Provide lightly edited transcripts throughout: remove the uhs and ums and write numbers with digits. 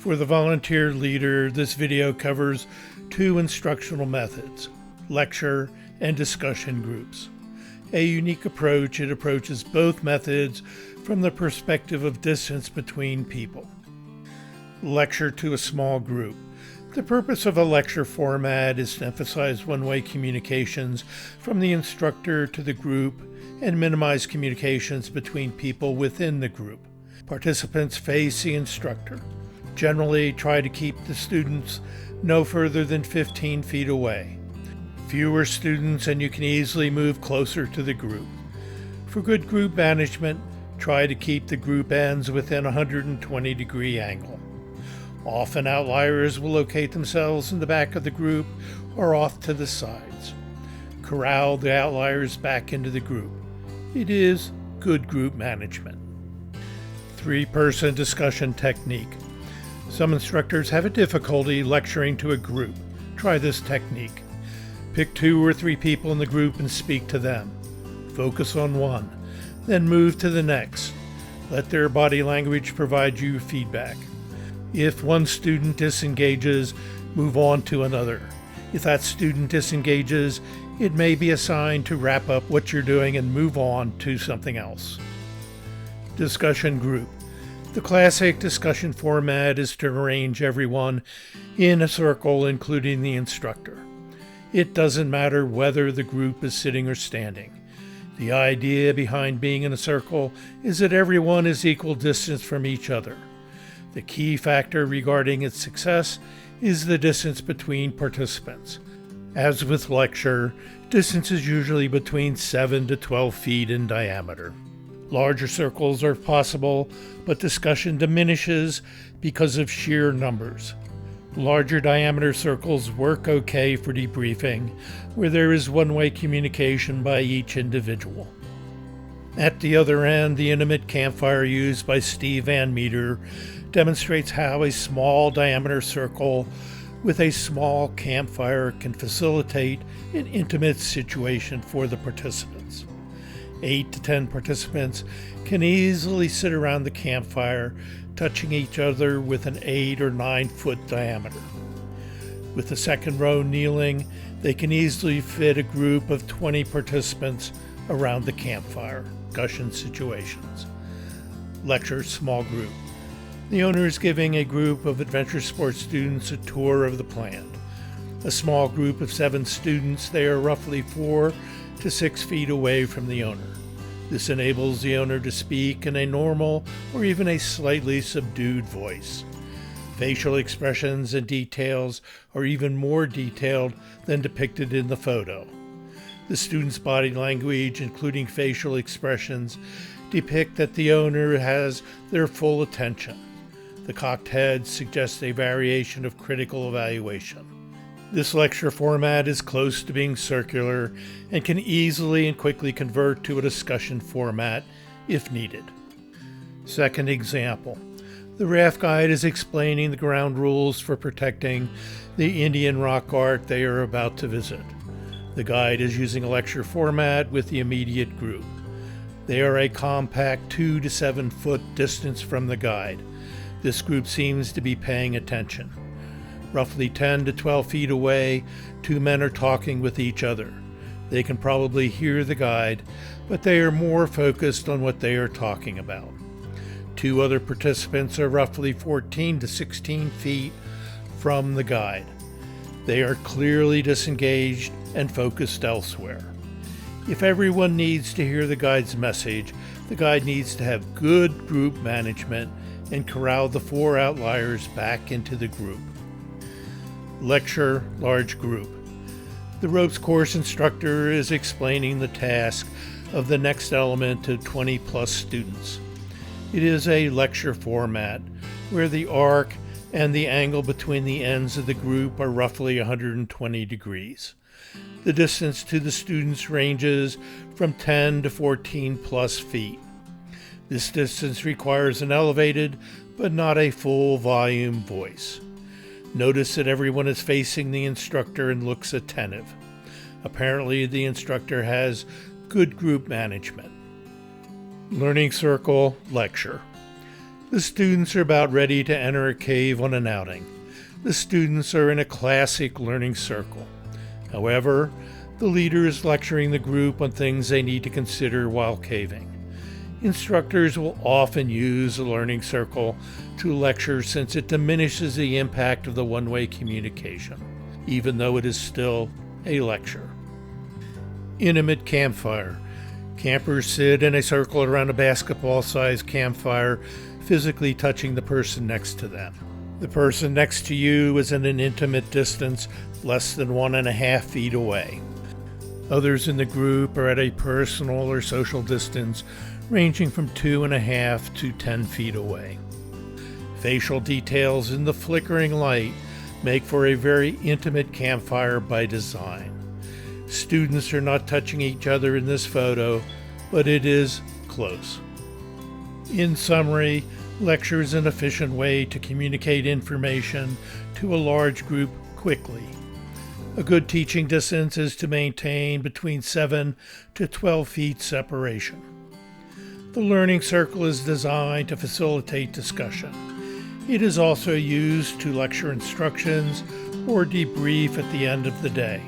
For the volunteer leader, this video covers two instructional methods, lecture and discussion groups. A unique approach, it approaches both methods from the perspective of distance between people. Lecture to a small group. The purpose of a lecture format is to emphasize one-way communications from the instructor to the group and minimize communications between people within the group. Participants face the instructor. Generally, try to keep the students no further than 15 feet away. Fewer students and you can easily move closer to the group. For good group management, try to keep the group ends within a 120-degree angle. Often outliers will locate themselves in the back of the group or off to the sides. Corral the outliers back into the group. It is good group management. Three-person discussion technique. Some instructors have a difficulty lecturing to a group. Try this technique. Pick 2 or 3 people in the group and speak to them. Focus on one, then move to the next. Let their body language provide you feedback. If one student disengages, move on to another. If that student disengages, it may be a sign to wrap up what you're doing and move on to something else. Discussion group. The classic discussion format is to arrange everyone in a circle, including the instructor. It doesn't matter whether the group is sitting or standing. The idea behind being in a circle is that everyone is equal distance from each other. The key factor regarding its success is the distance between participants. As with lecture, distance is usually between 7 to 12 feet in diameter. Larger circles are possible, but discussion diminishes because of sheer numbers. Larger diameter circles work okay for debriefing, where there is one-way communication by each individual. At the other end, the intimate campfire used by Steve Van Meter demonstrates how a small diameter circle with a small campfire can facilitate an intimate situation for the participants. 8 to 10 participants can easily sit around the campfire, touching each other with an 8 or 9 foot diameter. With the second row kneeling, they can easily fit a group of 20 participants around the campfire. Discussion situations. Lecture small group. The owner is giving a group of adventure sports students a tour of the plant. A small group of 7 students, they are roughly 4 to 6 feet away from the owner. This enables the owner to speak in a normal or even a slightly subdued voice. Facial expressions and details are even more detailed than depicted in the photo. The student's body language, including facial expressions, depict that the owner has their full attention. The cocked head suggests a variation of critical evaluation. This lecture format is close to being circular and can easily and quickly convert to a discussion format if needed. Second example. The raft guide is explaining the ground rules for protecting the Indian rock art they are about to visit. The guide is using a lecture format with the immediate group. They are a compact 2 to 7 foot distance from the guide. This group seems to be paying attention. Roughly 10 to 12 feet away, 2 men are talking with each other. They can probably hear the guide, but they are more focused on what they are talking about. 2 other participants are roughly 14 to 16 feet from the guide. They are clearly disengaged and focused elsewhere. If everyone needs to hear the guide's message, the guide needs to have good group management and corral the 4 outliers back into the group. Lecture large group. The ropes course instructor is explaining the task of the next element to 20 plus students. It is a lecture format where the arc and the angle between the ends of the group are roughly 120 degrees. The distance to the students ranges from 10 to 14 plus feet. This distance requires an elevated but not a full volume voice. Notice that everyone is facing the instructor and looks attentive. Apparently, the instructor has good group management. Learning circle lecture. The students are about ready to enter a cave on an outing. The students are in a classic learning circle. However, the leader is lecturing the group on things they need to consider while caving. Instructors will often use a learning circle to lecture since it diminishes the impact of the one-way communication, even though it is still a lecture. Intimate campfire. Campers sit in a circle around a basketball-sized campfire, physically touching the person next to them. The person next to you is at an intimate distance, less than 1.5 feet away. Others in the group are at a personal or social distance ranging from 2.5 to 10 feet away. Facial details in the flickering light make for a very intimate campfire by design. Students are not touching each other in this photo, but it is close. In summary, lecture is an efficient way to communicate information to a large group quickly. A good teaching distance is to maintain between 7 to 12 feet separation. The learning circle is designed to facilitate discussion. It is also used to lecture instructions or debrief at the end of the day.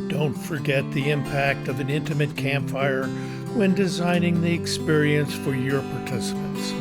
Don't forget the impact of an intimate campfire when designing the experience for your participants.